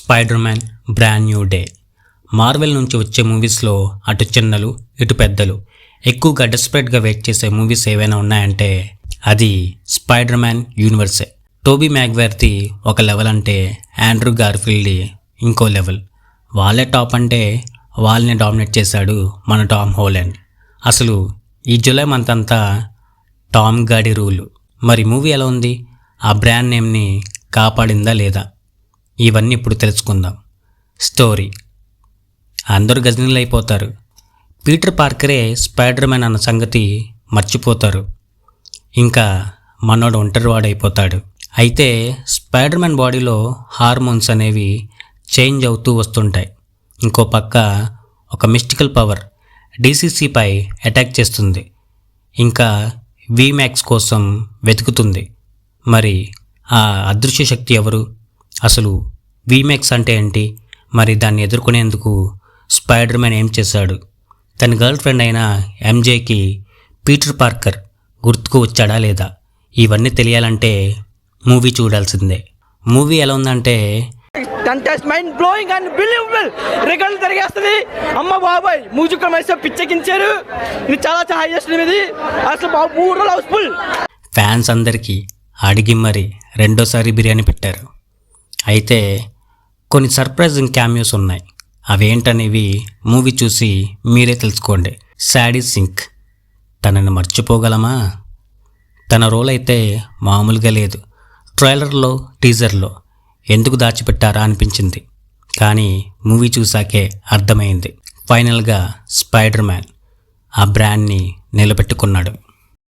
Spider man brand new day. Marvel నుంచి వచ్చే మూవీస్లో అటు చిన్నలు ఇటు పెద్దలు ఎక్కువగా డెస్పరేట్గా వెయిట్ చేసే మూవీస్ ఏవైనా ఉన్నాయంటే అది స్పైడర్ మ్యాన్ యూనివర్సే. టోబీ మ్యాగ్వైర్ది ఒక లెవెల్ అంటే ఆండ్రూ గార్ఫీల్డ్ది ఇంకో లెవెల్. వాళ్ళే టాప్ అంటే వాళ్ళని డామినేట్ చేశాడు మన టామ్ హోలాండ్. అసలు ఈ జూలై మంత్ అంతా టామ్ గాడి రూలు. మరి మూవీ ఎలా ఉంది? ఆ బ్రాండ్ నేమ్ని కాపాడిందా లేదా? ఇవన్నీ ఇప్పుడు తెలుసుకుందాం. స్టోరీ. అందరూ గజనీలు అయిపోతారు. పీటర్ పార్కరే స్పైడర్ మ్యాన్ అన్న సంగతి మర్చిపోతారు. ఇంకా మనోడు ఒంటరివాడైపోతాడు. అయితే స్పైడర్ మ్యాన్ బాడీలో హార్మోన్స్ అనేవి చేంజ్ అవుతూ వస్తుంటాయి. ఇంకో పక్క ఒక మిస్టికల్ పవర్ డీసీసీపై అటాక్ చేస్తుంది. ఇంకా వీమాక్స్ కోసం వెతుకుతుంది. మరి ఆ అదృశ్య శక్తి ఎవరు? అసలు వీమాక్స్ అంటే ఏంటి? మరి దాన్ని ఎదుర్కొనేందుకు స్పైడర్ మ్యాన్ ఏం చేశాడు? తన గర్ల్ ఫ్రెండ్ అయిన ఎంజేకి పీటర్ పార్కర్ గుర్తుకు వచ్చాడా లేదా? ఇవన్నీ తెలియాలంటే మూవీ చూడాల్సిందే. మూవీ ఎలా ఉందంటే మైండ్ బ్లోయింగ్ అండ్ బిలీవబుల్. రికార్డులు తిరిగేస్తుంది. అమ్మ బాబాయ్ మ్యూజిక్ మైసా పిచ్చెక్కించారు. ఇది చాలా హైయెస్ట్. ఇది అసలు బాబు హౌస్ఫుల్. ఫ్యాన్స్ అందరికీ అడిగి మరి రెండోసారి బిర్యానీ పెట్టారు. అయితే కొన్ని సర్ప్రైజింగ్ క్యామియోస్ ఉన్నాయి. అవేంటనేవి మూవీ చూసి మీరే తెలుసుకోండి. శాడీ సింక్. తనని మర్చిపోగలమా? తన రోల్ అయితే మామూలుగా లేదు. ట్రైలర్లో టీజర్లో ఎందుకు దాచిపెట్టారా అనిపించింది. కానీ మూవీ చూసాకే అర్థమైంది. ఫైనల్గా స్పైడర్ మ్యాన్ ఆ బ్రాండ్ని నిలబెట్టుకున్నాడు.